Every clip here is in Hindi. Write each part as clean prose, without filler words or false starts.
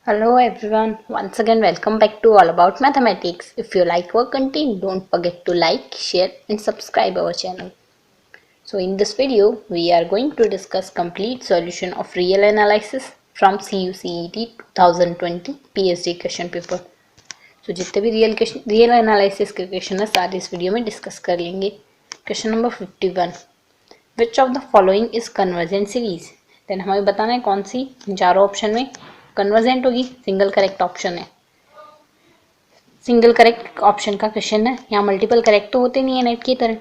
Hello everyone, once again welcome back to All About Mathematics. If you like our content, don't forget to like, share and subscribe our channel. So in this video, we are going to discuss complete solution of real analysis from CUCET 2020 PhD question paper. So जितने भी रियल एनालिसिस के क्वेश्चन है सारे इस वीडियो में डिस्कस कर लेंगे. Question number 51, which of the following is convergent series. Then हमें बताना है कौन सी चारों ऑप्शन में कन्वर्जेंट होगी. सिंगल करेक्ट ऑप्शन है, सिंगल करेक्ट ऑप्शन का क्वेश्चन है. यहाँ मल्टीपल करेक्ट तो होते नहीं है नेट की तरह.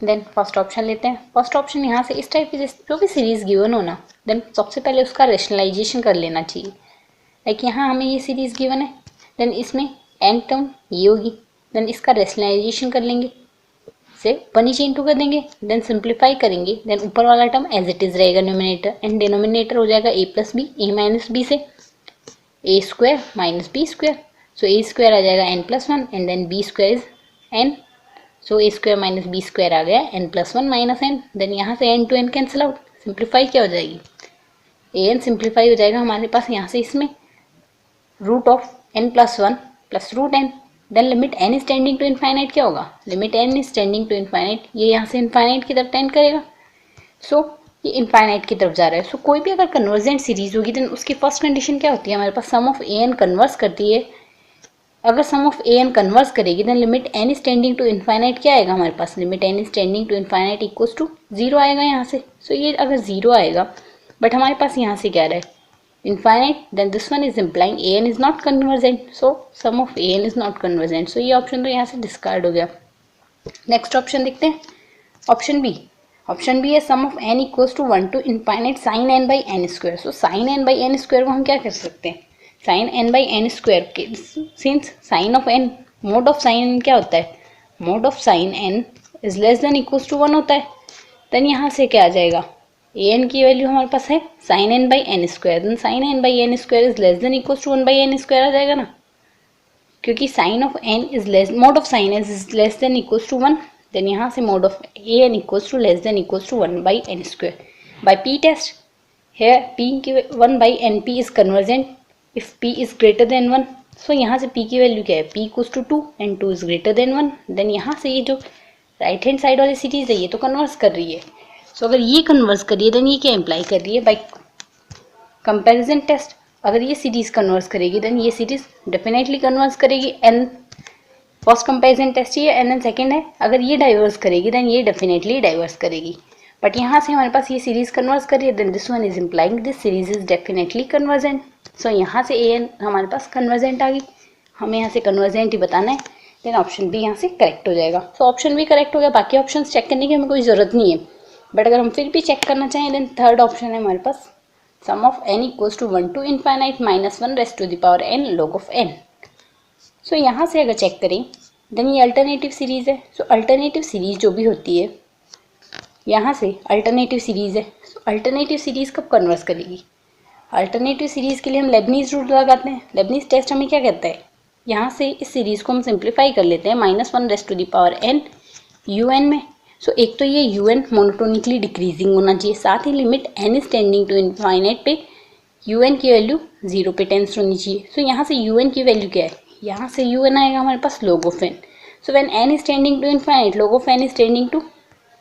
देन फर्स्ट ऑप्शन लेते हैं. फर्स्ट ऑप्शन यहाँ से इस टाइप की जो भी सीरीज गिवन हो ना, देन सबसे पहले उसका रेशनलाइजेशन कर लेना चाहिए. लाइक यहाँ हमें ये सीरीज गिवन है, देन इसमें एन टर्म ये होगी, देन इसका रेशनलाइजेशन कर लेंगे, से 1 नीचे इंटू कर देंगे, देन सिंप्लीफाई करेंगे, देन ऊपर वाला टर्म एज इट इज रहेगा न्यूमिनेटर एंड डिनोमिनेटर हो जाएगा a plus B, A minus B से a square minus B square. So a square आ जाएगा n+1 and then b square is n. So a square minus B square आ गया n+1 माइनस n. देन यहाँ से n to n cancel out, simplify क्या हो जाएगी, an सिंप्लीफाई हो जाएगा हमारे पास यहाँ से इसमें root of n+1 plus root n. Then limit n is tending to infinite क्या होगा, limit n is tending to infinite, ये यहाँ से इनफाइनाइट की तरफ टेंड करेगा. सो ये इनफाइनाइट की तरफ जा रहा है. सो कोई भी अगर कन्वर्जेंट सीरीज होगी देन उसकी फर्स्ट कंडीशन क्या होती है हमारे पास, sum of A N converse करती है. अगर sum of A N converse करेगी then limit n is tending to infinite क्या आएगा हमारे पास, limit n is tending to infinite equals to 0 आएगा यहाँ से. सो ये अगर 0 आएगा बट हमारे पास यहाँ से क्या रहा है infinite, then this one is implying an is not convergent, so sum of an is not convergent. so ये ऑप्शन तो यहाँ से डिस्कार्ड हो गया. नेक्स्ट ऑप्शन देखते हैं, ऑप्शन बी. ऑप्शन बी है sum of n equals to 1 to infinite sin n by n square. So sin n by n square को हम क्या कर सकते हैं, sin n by n square के since sin of n mod of sin n क्या होता है, mod of sin n is less than equals to 1 होता है. देन यहाँ से क्या आ जाएगा, an की वैल्यू हमारे पास है sin n by n square, then sin n by n square is less than equals to 1 by n square आ जाएगा ना, क्योंकि sin of n is less, mod of sin n is less than equals to 1. Then यहाँ से mod of an equals to less than equals to 1 by n square by p test. है p की 1 by np is convergent if p is greater than 1. So यहाँ से p की वैल्यू क्या है, p equals to 2 and 2 is greater than 1. Then यहाँ से ये जो राइट हैंड साइड वाली सीरीज है ये तो कन्वर्स कर रही है. सो अगर ये कन्वर्स करिए देन ये क्या इम्प्लाई कर रही है, बाय कंपैरिजन टेस्ट अगर ये सीरीज कन्वर्स करेगी देन ये सीरीज डेफिनेटली कन्वर्स करेगी. एन फर्स्ट कंपैरिजन टेस्ट ही है एन एन सेकेंड है. अगर ये डाइवर्स करेगी देन ये डेफिनेटली डाइवर्स करेगी. बट यहाँ से हमारे पास ये सीरीज कन्वर्स कर रही है then this one is implying this series is definitely convergent. So यहाँ से ए एन हमारे पास कन्वर्जेंट आ गई, हमें यहाँ से कन्वर्जेंट ही बताना है. देन ऑप्शन बी यहाँ से करेक्ट हो जाएगा. सो ऑप्शन बी करेक्ट हो गया, बाकी ऑप्शन चेक करने की हमें कोई ज़रूरत नहीं है. बट अगर हम फिर भी चेक करना चाहें देन थर्ड ऑप्शन है हमारे पास sum of n equals to 1 to infinite minus 1 raised to the power n log of n. So यहाँ से अगर चेक करें देन ये अल्टरनेटिव सीरीज है. सो अल्टरनेटिव सीरीज जो भी होती है यहाँ से अल्टरनेटिव सीरीज है. सो अल्टरनेटिव सीरीज कब कन्वर्स करेगी, अल्टरनेटिव सीरीज के लिए हम लेबनीज रूल लगाते हैं. लेबनीज टेस्ट हमें क्या कहता है, यहाँ से इस सीरीज को हम सिंप्लीफाई कर लेते हैं -1 raised to the power n un में. सो एक तो ये un मोनोटोनिकली डिक्रीजिंग होना चाहिए, साथ ही limit n is tending to infinite पे un की वैल्यू 0 पे टेंस होनी चाहिए. सो यहाँ से un की वैल्यू क्या है, यहाँ से un आएगा हमारे पास log of n. So when n is tending to infinite log of n is tending to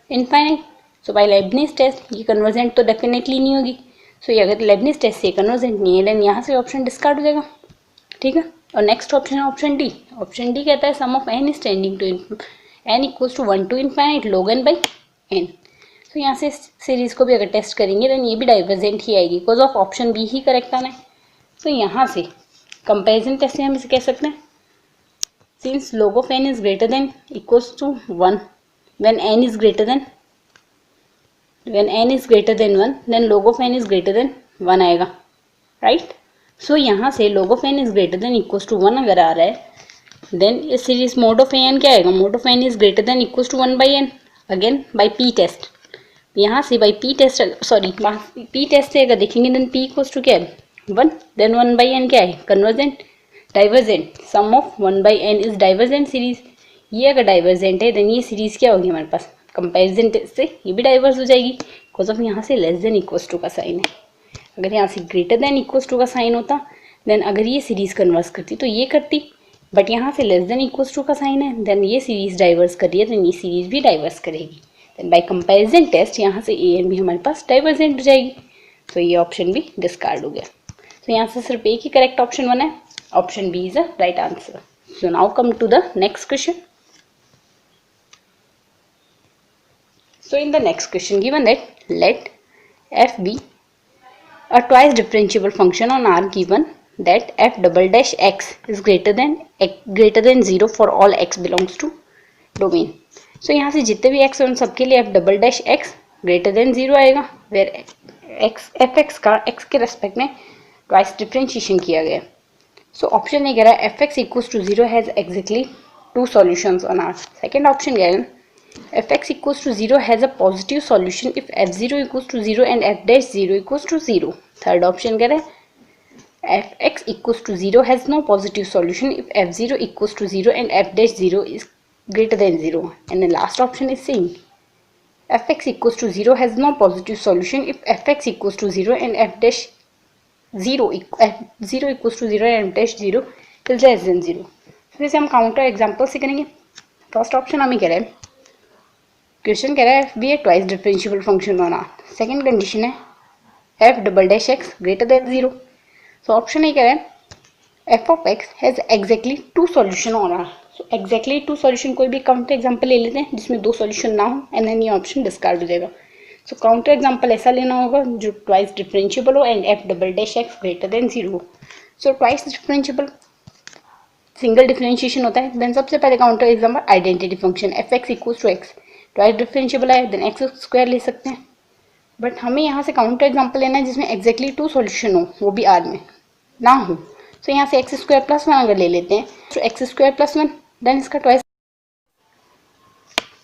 infinite. So by Leibniz test ये कन्वर्जेंट तो डेफिनेटली नहीं होगी. सो ये अगर लेबनीज टेस्ट से कन्वर्जेंट नहीं है देन यहाँ से ऑप्शन डिस्कार्ड हो जाएगा. ठीक है. और नेक्स्ट ऑप्शन है ऑप्शन डी. ऑप्शन डी कहता है sum of n is tending to n equals to 1 to infinite log n by n. तो यहाँ से सीरीज को भी अगर टेस्ट करेंगे देन ये भी डाइवर्जेंट ही आएगी, बिकॉज ऑफ ऑप्शन बी ही करेक्ट आना है. तो यहाँ से कंपैरिजन टेस्ट से हम इसे कह सकते हैं since log of n is greater than equals to 1 when n is greater than 1 then log of n is greater than 1 आएगा, राइट. सो यहाँ से log of n is greater than equals to 1 अगर आ रहा है देन इस सीरीज मोड ऑफ एन क्या आएगा, mod of n is greater than equals to 1 by n again by p test. यहाँ से by p test p test से अगर देखेंगे देन p इक्वल्स टू क्या है 1, देन 1 by n क्या है convergent divergent. Sum of 1 by n is divergent series. ये अगर डाइवर्जेंट है देन ये सीरीज क्या होगी हमारे पास, कंपैरिजन टेस्ट से ये भी डाइवर्स हो जाएगी बिकॉज ऑफ यहाँ से लेस देन इक्वल्स टू का साइन है. अगर यहाँ से ग्रेटर देन इक्वल्स टू का साइन होता देन अगर ये सीरीज़ कन्वर्स करती तो ये करती, बट यहाँ से लेस देन इक्वल्स टू का साइन है, देन ये सीरीज़ डाइवर्स कर रही है, देन ये सीरीज़ भी डाइवर्स करेगी। देन बाय कंपैरिजन टेस्ट यहाँ से ए एंड बी हमारे पास डाइवर्जेंट हो जाएगी, तो ये ऑप्शन भी डिस्कार्ड हो गया। तो यहाँ से सिर्फ एक ही करेक्ट ऑप्शन बना है, option B is the right answer. So now come to the next question. So in the next question given that let f be a twice differentiable function on R given that f double dash x is greater than 0 for all x belongs to domain. So यहाँ से जितने भी x हैं उन सबके लिए f double dash x greater than 0 आएगा, where fx का x के रेस्पेक्ट में twice डिफ्रेंशिएशन किया गया। So ऑप्शन ए कह रहा है fx equals to 0 has exactly two solutions on R. Second option कह रहा है fx equals to 0 has a positive solution if f0 equals to 0 and f dash 0 equals to 0. Third option कह रहा है fx equals to 0 has no positive solution if f0 equals to 0 and f dash 0 is greater than 0. And the last option is saying fx equals to 0 has no positive solution if fx equals to 0 and f dash 0 equals to 0 and f dash 0 is less than 0. तो जैसे हम काउंटर एग्जाम्पल से करेंगे। फर्स्ट ऑप्शन हमें कह रहा है, क्वेश्चन कह रहा है f be a twice differentiable function on R. Second condition है F double dash X greater than 0। So option A कह रहा है F of X has exactly two solution on R. So exactly two solution कोई भी काउंटर एग्जाम्पल ले लेते हैं जिसमें दो सॉल्यूशन ना हो, एंड देन ये ऑप्शन डिस्कार्ड हो जाएगा। सो काउंटर एग्जाम्पल ऐसा लेना होगा जो ट्वाइस डिफरेंशिएबल हो and F double dash X greater than 0। So twice differentiable single differentiation होता है। देन सबसे पहले counter example identity function F X equals to X, twice differentiable है, देन एक्स स्क्वायर ले सकते हैं। बट हमें यहाँ से काउंटर एग्जाम्पल लेना है जिसमें एग्जैक्टली टू सॉल्यूशन हो, वो भी आर में ना हो। सो यहाँ से एक्स स्क्वायर प्लस वन अगर ले लेते हैं तो X square plus one, then इसका ट्वाइस।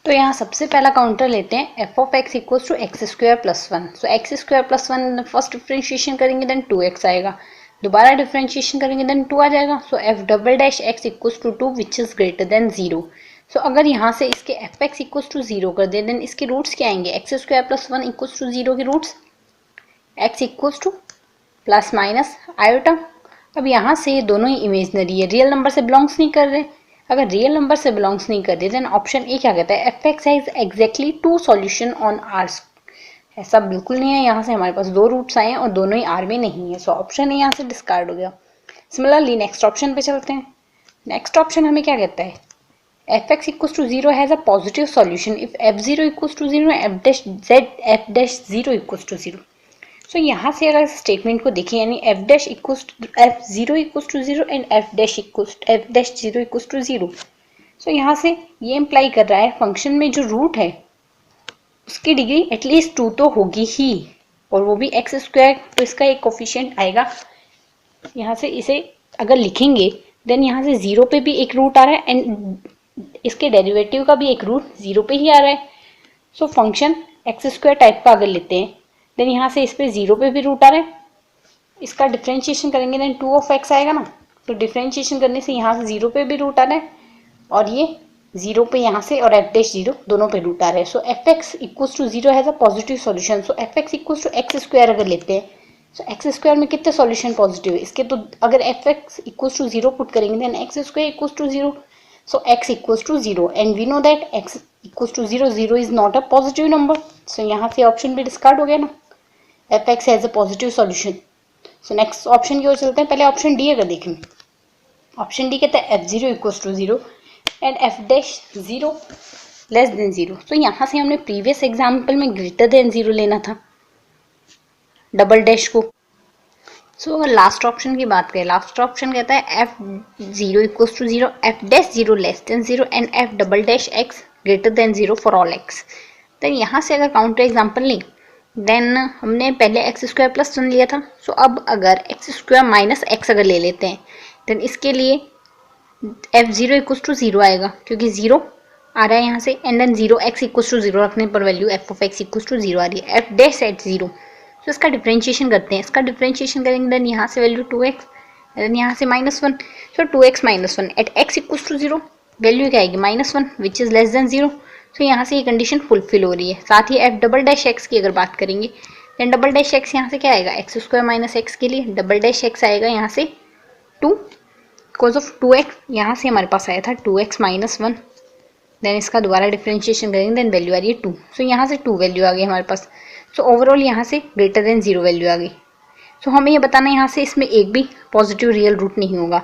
तो यहाँ सबसे पहला काउंटर लेते हैं F of x equals to X square plus one. So X square plus one first differentiation करेंगे देन 2x आएगा, दोबारा डिफरेंशिएशन करेंगे देन 2 आ जाएगा। So F double dash X equals to 2 which is greater than 0। So अगर यहाँ से इसके एफ एक्स इक्वल्स टू 0 कर दें देन इसके रूट्स क्या आएंगे, X square plus one equals to 0 के roots X equals to plus minus iota. अब यहाँ से ये दोनों ही इमेजनरी है, रियल नंबर से बिलोंग्स नहीं कर रहे। अगर रियल नंबर से बिलोंग्स नहीं कर रहे देन ऑप्शन ए क्या कहता है F X has exactly two solution on R. ऐसा बिल्कुल नहीं है, यहाँ से हमारे पास दो रूट्स आए हैं और दोनों ही आर में नहीं है। सो ऑप्शन ए यहाँ से डिस्कार्ड हो गया। सिमिलरली नेक्स्ट ऑप्शन पे चलते हैं। नेक्स्ट ऑप्शन हमें क्या कहता है F X equals to 0 has a positive solution if F 0 equals to 0 F dash Z F dash 0 equals to 0। सो यहाँ से अगर स्टेटमेंट को देखें यानी F dash equals to F 0 equals to 0 and F dash 0 equals to 0। सो यहाँ से ये इम्प्लाई कर रहा है फंक्शन में जो रूट है उसकी डिग्री एटलीस्ट 2 तो होगी ही, और वो भी एक्स स्क्वायर, तो इसका एक कोफिशिएंट आएगा। यहाँ से इसे अगर लिखेंगे देन यहाँ से 0 पे भी एक रूट आ रहा है एंड इसके डेरिवेटिव का भी एक रूट 0 पे ही आ रहा है। So function x square type का अगर लेते हैं देन यहाँ से इस पे 0 पे भी रूट आ रहा है, इसका डिफ्रेंशिएशन करेंगे देन 2 ऑफ एक्स आएगा ना। तो डिफ्रेंशिएशन करने से यहाँ से 0 पे भी रूट आ रहा है और ये 0 पे यहाँ से और एफ डैश 0 दोनों पे रूट आ रहे हैं। So F X equals to 0 has a positive solution. So F X equals to X square अगर लेते हैं सो एक्स स्क्वायर में कितने सॉल्यूशन पॉजिटिव है इसके, तो अगर F X equals to 0 put करेंगे then X square equals to 0। So x equals to 0 and we know that X equals to 0, 0 is not a positive number. So यहाँ से ऑप्शन भी डिस्कार्ड हो गया ना, F X has a positive solution. So next option की ओर चलते हैं। पहले ऑप्शन डी अगर देखें, ऑप्शन डी कहता है F 0 equals to 0 and F dash 0 less than 0। तो यहाँ से हमने प्रीवियस एग्जाम्पल में ग्रेटर देन 0 लेना था डबल डैश को। सो अगर लास्ट ऑप्शन की बात करें, लास्ट ऑप्शन कहता है F 0 equals to 0 F dash 0 less than 0 and F double dash X greater than 0 for all X. Then यहाँ से अगर काउंटर एग्जाम्पल लें देन हमने पहले एक्स स्क्वायर प्लस वन लिया था। सो अब अगर एक्स स्क्वायर माइनस एक्स अगर ले लेते हैं देन इसके लिए एफ 0 इक्वल्स टू 0 आएगा क्योंकि 0 आ रहा है यहाँ से, and then 0 X equals to 0 रखने पर value F of x equals to 0 आ रही है, एफ डैश एट 0। तो इसका डिफरेंशिएशन करते हैं, इसका डिफरेंशिएशन करेंगे देन यहाँ से वैल्यू 2x देन यहाँ से -1। So 2x - 1 at x equals to 0 value क्या आएगी -1 विच इज़ लेस देन 0। तो यहाँ से ये कंडीशन फुलफिल हो रही है। साथ ही एफ डबल डैश एक्स की अगर बात करेंगे देन डबल डैश एक्स यहाँ से क्या आएगा एक्स स्क्वायर माइनस एक्स के लिए डबल डैश एक्स आएगा यहाँ से 2 बिकॉज ऑफ 2x, यहाँ से हमारे पास आया था 2x माइनस 1, देन इसका दोबारा डिफ्रेंशिएशन करेंगे, देन वैल्यू आ रही है 2, सो यहाँ से 2 वैल्यू आ गई हमारे पास। सो ओवरऑल यहाँ से ग्रेटर देन 0 वैल्यू आ गई। सो हमें ये बताना है यहाँ से इसमें एक भी पॉजिटिव रियल रूट नहीं होगा।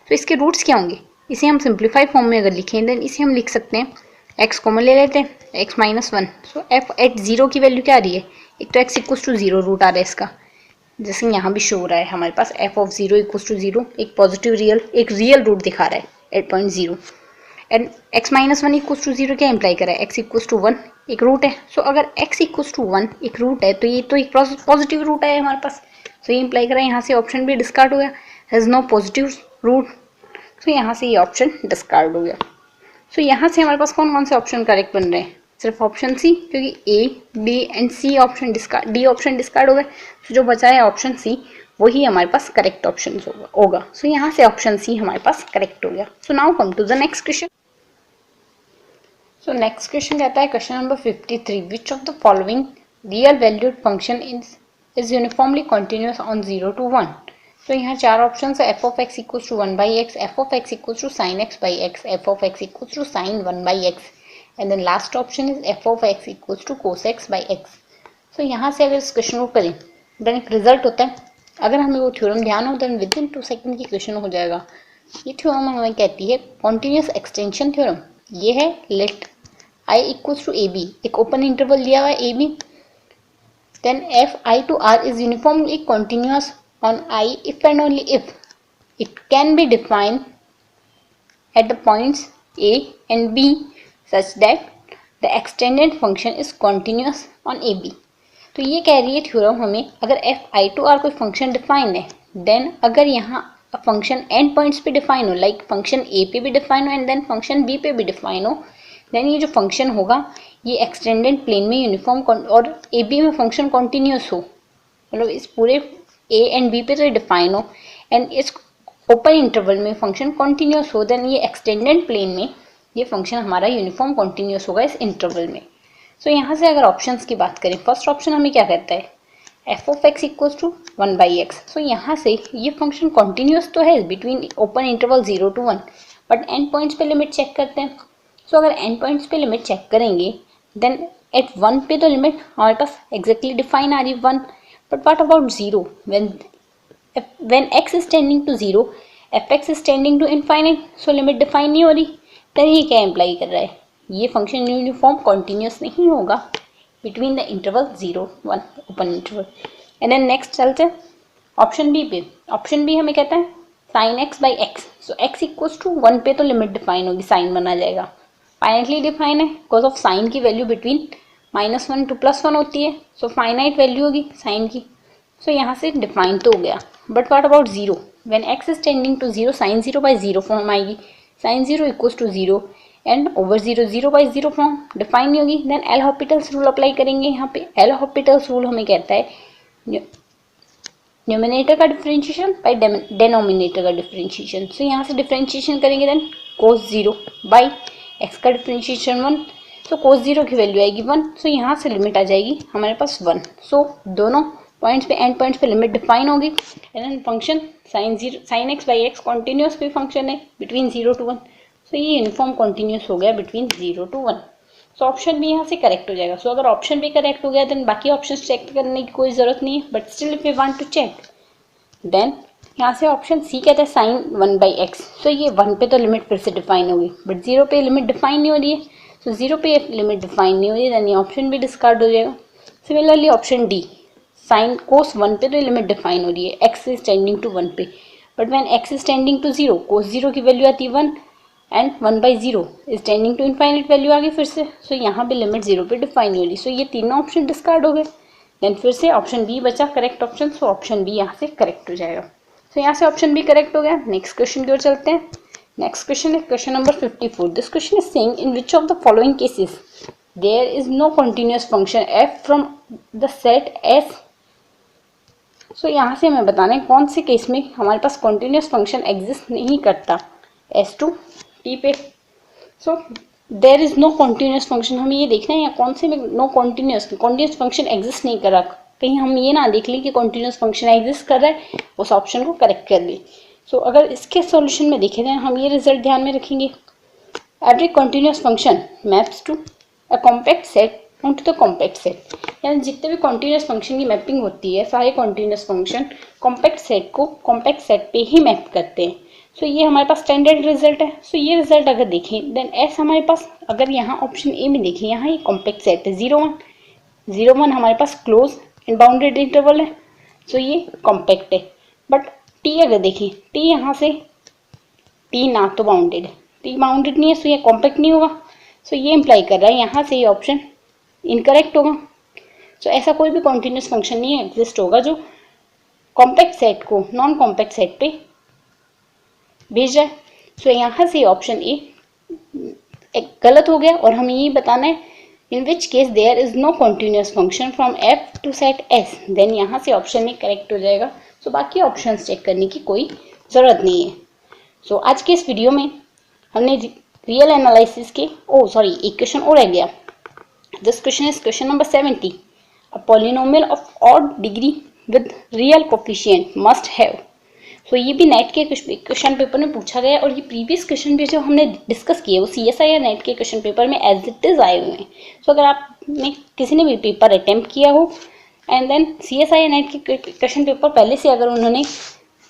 तो इसके रूट्स क्या होंगे, इसे हम सिंप्लीफाई फॉर्म में अगर लिखें देन इसे हम लिख सकते हैं, x कॉमन ले लेते हैं, x माइनस 1। सो f एट 0 की वैल्यू क्या आ रही है, एक तो x इक्वल्स टू 0 रूट आ रहा है इसका, जैसे यहाँ भी शो हो रहा है हमारे पास f ऑफ 0 इक्वल्स टू 0, एक पॉजिटिव रियल, एक रियल रूट दिखा रहा है at point 0, and x minus 1 equals to 0 क्या इंप्लाई कर रहा है, x इक्वल्स टू 1 एक रूट है। सो अगर x इक्वल्स टू 1 एक रूट है तो ये तो एक पॉजिटिव रूट है हमारे पास। सो ये इंप्लाई कर रहा है, यहाँ से ऑप्शन भी डिस्कार्ड हो गया, has know positive root. So यहाँ से ये ऑप्शन डिस्कार्ड हो गया। सो यहाँ से हमारे पास कौन कौन से ऑप्शन करेक्ट बन रहे हैं, सिर्फ ऑप्शन सी, क्योंकि A B and C option discard, D option discard हो गए। सो जो बचा है ऑप्शन सी, वही हमारे पास करेक्ट ऑप्शन होगा। सो यहाँ से ऑप्शन सी हमारे पास करेक्ट हो गया। So now come to the next question. So next question कहता है question number 53, which of the following real valued function is uniformly continuous on 0 to 1। तो यहाँ चार ऑप्शन है, F of x equals to 1/x, f of x equals to sine x by x, f of x equals to sine 1/x, and then last option is f of x equals to cos X by x. So यहाँ से अगर इस क्वेश्चन को करें देन एक रिजल्ट होता है, अगर हमें वो थ्योरम ध्यान हो देन विद इन 2 सेकंड की क्वेश्चन हो जाएगा। ये थ्योरम हमें कहती है कॉन्टिन्यूस एक्सटेंशन थ्योरम। ये है let I equals to a b, एक ओपन इंटरवल दिया हुआ है a b, then f I to R is uniformly continuous on I if and only if it can be defined at the points A and B such that the extended function is continuous on AB। तो ये कह रही है थ्योरम हमें, अगर f i to r कोई फंक्शन डिफाइन है, देन अगर यहाँ फंक्शन एंड पॉइंट्स पे डिफाइन हो, लाइक फंक्शन A पे भी डिफाइन हो एंड देन फंक्शन B पे भी डिफाइन हो, देन ये जो फंक्शन होगा ये एक्सटेंडेड प्लेन में यूनिफॉर्म और AB में फंक्शन कॉन्टिन्यूस हो, मतलब इस पूरे ए एंड बी पे तो डिफाइन हो एंड इस ओपन इंटरवल में फंक्शन कॉन्टिन्यूस हो, देन ये एक्सटेंडेड प्लेन में ये फंक्शन हमारा यूनिफॉर्म कॉन्टिन्यूस होगा इस इंटरवल में। सो यहाँ से अगर ऑप्शंस की बात करें, फर्स्ट ऑप्शन हमें क्या कहता है, F of x equals to 1/x। So यहाँ से ये फंक्शन कॉन्टिन्यूस तो है between open interval 0 to 1, but end points पे लिमिट चेक करते हैं। सो अगर एंड पॉइंट्स पे लिमिट चेक करेंगे देन एट 1 पे तो लिमिट हमारे पास एग्जैक्टली डिफाइन आ रही है 1, but what about 0? When x is tending to 0, fx is tending to infinite, so limit define नहीं हो रही, तो ये क्या इम्प्लाई कर रहा है, ये फंक्शन यूनिफॉर्म कॉन्टिन्यूस नहीं होगा between the interval 0 1 open interval. And then next चलते हैं ऑप्शन बी पे। ऑप्शन बी हमें कहता है sine x by x. So x equals to 1 पे तो लिमिट डिफाइन होगी, साइन बना जाएगा, फाइनाइटली डिफाइन है बिकॉज ऑफ साइन की वैल्यू बिटवीन -1 to +1 होती है, सो फाइनाइट वैल्यू होगी साइन की। सो यहाँ से डिफाइन तो हो गया, but what about 0? When x is tending to 0, sine 0/0 form आएगी, sine 0 equals to 0 and over 0 0/0 form define नहीं होगी। Then L Hospital's rule apply करेंगे। यहाँ पे एल हॉस्पिटल्स रूल हमें कहता है न्यूमिनेटर का डिफरेंशिएशन बाई डेनोमिनेटर का डिफरेंशिएशन। सो यहाँ से डिफरेंशिएशन करेंगे देन कोस 0 बाई एक्स का डिफरेंशिएशन 1, सो कोस 0 की वैल्यू आएगी 1। सो यहाँ से लिमिट आ जाएगी हमारे पास 1। सो दोनों पॉइंट्स पे एंड पॉइंट्स पे लिमिट डिफाइन होगी and then function sine x by x continuous भी फंक्शन है बिटवीन 0 to 1। सो ये यूनिफॉर्म कॉन्टिन्यूस हो गया बिटवीन 0 to 1। सो ऑप्शन भी यहाँ से करेक्ट हो जाएगा। सो अगर ऑप्शन भी करेक्ट हो गया देन बाकी ऑप्शन चेक करने की कोई ज़रूरत नहीं है, but still if you want to check then यहाँ से ऑप्शन सी कहता है साइन 1/x। सो ये 1 पे तो लिमिट फिर से डिफाइन होगी, बट 0 पे लिमिट डिफाइन नहीं हो रही है। सो 0 पे लिमिट डिफाइन नहीं हो रही है, देन ये ऑप्शन भी डिस्कार्ड हो जाएगा। Similarly option D, sine cos 1 पे तो लिमिट डिफाइन हो रही है, x इज टेंडिंग टू 1 पे, but when x is tending to 0, cos 0 की वैल्यू आती है 1 and 1/0 is tending to infinite value आ गई फिर से। सो यहाँ पे लिमिट 0 पे डिफाइन हो रही। सो ये तीनों ऑप्शन डिस्कार्ड हो गए, देन फिर से ऑप्शन बी बचा correct option. So option B यहाँ से करेक्ट हो जाएगा। सो यहाँ से ऑप्शन बी करेक्ट हो गया। नेक्स्ट क्वेश्चन की ओर चलते हैं। नेक्स्ट क्वेश्चन है question number 54। This question is saying in which of the following cases there is no continuous function f from the set S। So यहाँ से हमें बताना है कौन से केस में हमारे पास कंटिन्यूअस फंक्शन एग्जिस्ट नहीं करता S टू T पे। So there is no continuous function, हमें ये देखना है या कौन से में नो कंटिन्यूअस फंक्शन एग्जिस्ट नहीं कर रहा, कहीं हम ये ना देख लें कि कंटिन्यूअस फंक्शन एग्जिस्ट कर रहा है, उस ऑप्शन को करेक्ट कर लें। सो अगर इसके सॉल्यूशन में देखें तो हम ये रिजल्ट ध्यान में रखेंगे, every continuous function maps to a compact set onto the compact set, यानी जितने भी कॉन्टिन्यूस फंक्शन की मैपिंग होती है सारे कॉन्टिन्यूस फंक्शन कॉम्पैक्ट सेट को कॉम्पैक्ट सेट पे ही मैप करते हैं। सो ये हमारे पास स्टैंडर्ड रिजल्ट है। सो ये रिजल्ट अगर देखें देन एस हमारे पास, अगर यहाँ ऑप्शन ए में देखें, यहाँ ये कॉम्पैक्ट सेट है 0 1 हमारे पास क्लोज एंड बाउंडेड इंटरवल है। सो ये कॉम्पैक्ट है। बट टी अगर देखें, टी यहाँ से, टी ना तो बाउंडेड है, टी बाउंडेड नहीं है, सो ये कॉम्पैक्ट नहीं होगा। सो ये इंप्लाई कर रहा है यहाँ से ये ऑप्शन इनकरेक्ट होगा। सो ऐसा कोई भी कॉन्टिन्यूस फंक्शन नहीं एग्जिस्ट होगा जो कॉम्पैक्ट सेट को नॉन कॉम्पैक्ट सेट पे भेज रहा है। सो यहाँ से ऑप्शन ए गलत हो गया और हमें ये बताना है in which case there is no continuous function from F to set S, then यहाँ से ऑप्शन ए करेक्ट हो जाएगा। सो बाकी ऑप्शंस चेक करने की कोई ज़रूरत नहीं है। सो आज के इस वीडियो में हमने रियल एनालिसिस के एक क्वेश्चन और रह गया। This question is question number 70। A polynomial of odd degree with real coefficient must have. तो ये भी नेट के क्वेश्चन पेपर में पूछा गया और ये प्रीवियस क्वेश्चन भी जो हमने डिस्कस किए वो CSI या नेट के क्वेश्चन पेपर में एज इट इज आए हुए हैं। सो अगर आपने किसी ने भी पेपर अटेम्प्ट किया हो एंड देन CSI या नेट के क्वेश्चन पेपर पहले से अगर उन्होंने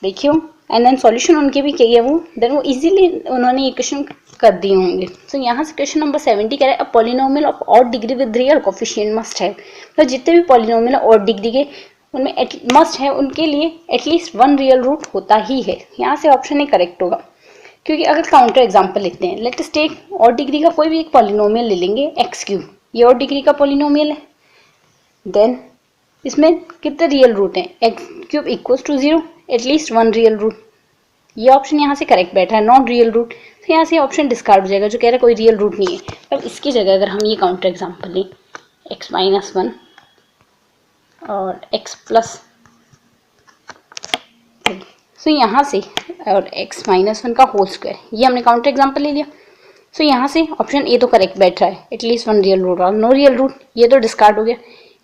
देखे हो एंड देन सॉल्यूशन उनके भी किए वो, देन वो इजीली उन्होंने ये क्वेश्चन कर दिए होंगे। सो यहाँ से क्वेश्चन नंबर 70 कह रहा है a polynomial of odd degree with real coefficient must have. तो जितने भी पॉलिनोमियल ऑड डिग्री के उनमें मस्ट है उनके लिए एटलीस्ट 1 रियल रूट होता ही है। यहाँ से ऑप्शन ए करेक्ट होगा, क्योंकि अगर काउंटर एग्जांपल लेते हैं, let us take odd degree का कोई भी एक पॉलिनोमियल ले लेंगे x3, ये ऑड डिग्री का पॉलिनोमियल है। देन इसमें कितने रियल रूट हैं, x3 equals to 0, at least 1 real root. ये ऑप्शन यहाँ से करेक्ट बैठा है, नॉन रियल रूट। तो यहाँ से ऑप्शन डिस्कार्ड हो जाएगा जो कह रहा है कोई रियल रूट नहीं है। अब इसकी जगह अगर हम ये काउंटर एग्जांपल लें x-1 और x+, सो यहाँ से और x-1 का होल स्क्वायर, ये हमने काउंटर एग्जांपल ले लिया। सो यहाँ से ऑप्शन ए तो करेक्ट बैठ रहा है, एटलीस्ट 1 रियल रूट, और नो रियल रूट ये तो डिस्कार्ड हो गया,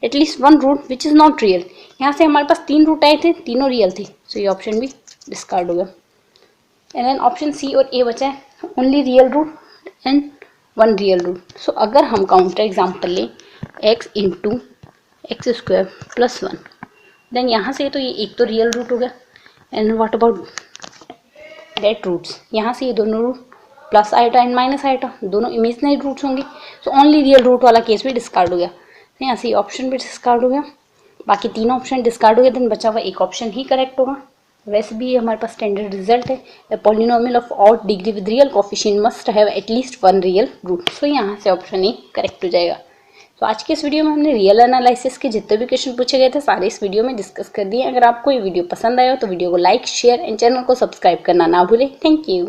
at least 1 root which is not real. यहाँ से हमारे पास 3 रूट आए थे, तीनों रियल थे, सो ये ऑप्शन भी डिस्कार्ड हो गया। एंड देन ऑप्शन सी और ए बचा है, only real root and 1 real root. So अगर हम काउंटर एग्जांपल लें x इंटू x² + 1, देन यहाँ से तो ये एक तो रियल रूट हो गया। And what about that roots, यहाँ से ये दोनों root plus iota and minus iota दोनों इमेजिनरी रूट्स होंगे। सो ओनली रियल रूट वाला केस भी डिस्कार्ड हो गया। तो यहाँ से ऑप्शन भी डिस्कार्ड हो गया, बाकी तीनों ऑप्शन डिस्कार्ड हो गए, देन बचा हुआ एक ऑप्शन ही करेक्ट होगा। वैसे भी हमारे पास स्टैंडर्ड रिजल्ट है, the polynomial of odd degree with real coefficient must have at least 1 real root. So यहाँ से ऑप्शन ही करेक्ट हो जाएगा। तो आज के इस वीडियो में हमने रियल एनालिसिस के जितने भी क्वेश्चन पूछे गए थे सारे इस वीडियो में डिस्कस कर दिए। अगर आपको ये वीडियो पसंद आया हो तो वीडियो को लाइक, शेयर एंड चैनल को सब्सक्राइब करना ना भूलें। Thank you.